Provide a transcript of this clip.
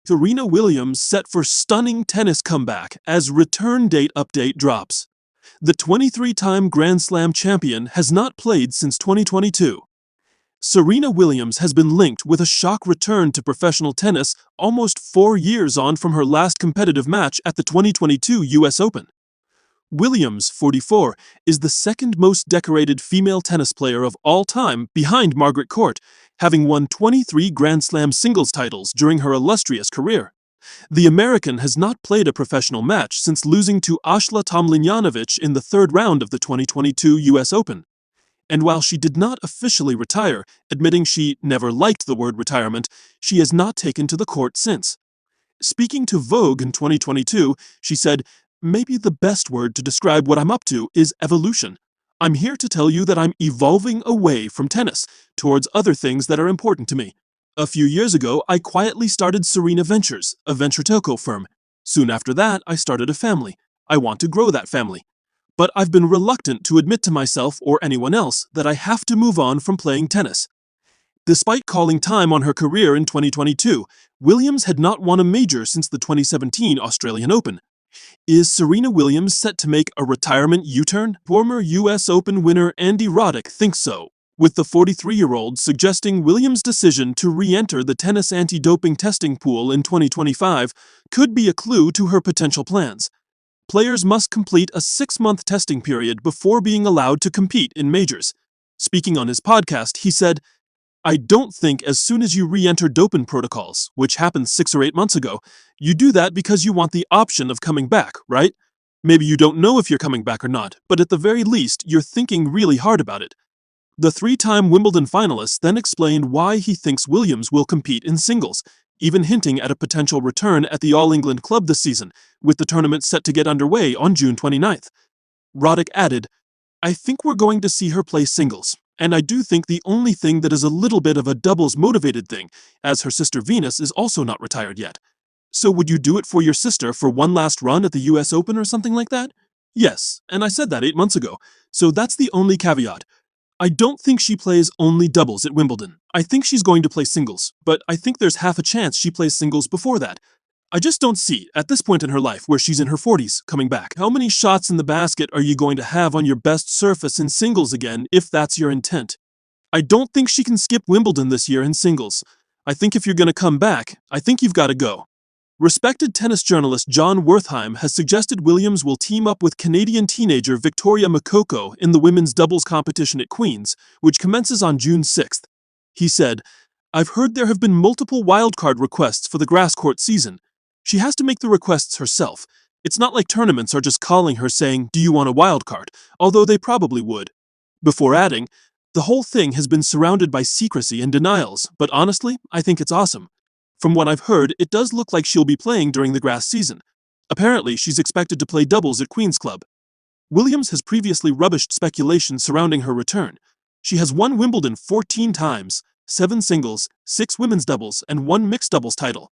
Serena Williams set for stunning tennis comeback as return date update drops. The 23-time Grand Slam champion has not played since 2022. Serena Williams has been linked with a shock return to professional tennis almost 4 years on from her last competitive match at the 2022 US Open. Williams, 44, is the second most decorated female tennis player of all time behind Margaret Court, having won 23 Grand Slam singles titles during her illustrious career. The American has not played a professional match since losing to Ashla Tomljanovic in the third round of the 2022 US Open. And while she did not officially retire, admitting she never liked the word retirement, she has not taken to the court since. Speaking to Vogue in 2022, she said, "Maybe the best word to describe what I'm up to is evolution. I'm here to tell you that I'm evolving away from tennis towards other things that are important to me. A few years ago, I quietly started Serena Ventures, a venture telco firm. Soon after that, I started a family. I want to grow that family. But I've been reluctant to admit to myself or anyone else that I have to move on from playing tennis." Despite calling time on her career in 2022, Williams had not won a major since the 2017 Australian Open. Is Serena Williams set to make a retirement U-turn? Former US Open winner Andy Roddick thinks so, with the 43-year-old suggesting Williams' decision to re-enter the tennis anti-doping testing pool in 2025 could be a clue to her potential plans. Players must complete a 6-month testing period before being allowed to compete in majors. Speaking on his podcast, he said, "I don't think as soon as you re-enter doping protocols, which happened 6 or 8 months ago, you do that because you want the option of coming back, right? Maybe you don't know if you're coming back or not, but at the very least, you're thinking really hard about it." The 3-time Wimbledon finalist then explained why he thinks Williams will compete in singles, even hinting at a potential return at the All England Club this season, with the tournament set to get underway on June 29th. Roddick added, "I think we're going to see her play singles. And I do think the only thing that is a little bit of a doubles-motivated thing, as her sister Venus is also not retired yet. So would you do it for your sister for one last run at the US Open or something like that?" Yes, and I said that 8 months ago, so that's the only caveat. I don't think she plays only doubles at Wimbledon. I think she's going to play singles, but I think there's half a chance she plays singles before that. I just don't see, at this point in her life where she's in her 40s, coming back. How many shots in the basket are you going to have on your best surface in singles again if that's your intent? I don't think she can skip Wimbledon this year in singles. I think if you're going to come back, I think you've got to go. Respected tennis journalist John Wertheim has suggested Williams will team up with Canadian teenager Victoria Makoko in the women's doubles competition at Queen's, which commences on June 6th. He said, "I've heard there have been multiple wildcard requests for the grass court season. She has to make the requests herself. It's not like tournaments are just calling her saying, 'Do you want a wild card?' Although they probably would." Before adding, "The whole thing has been surrounded by secrecy and denials, but honestly, I think it's awesome. From what I've heard, it does look like she'll be playing during the grass season. Apparently, she's expected to play doubles at Queen's Club." Williams has previously rubbished speculation surrounding her return. She has won Wimbledon 14 times, 7 singles, 6 women's doubles, and 1 mixed doubles title.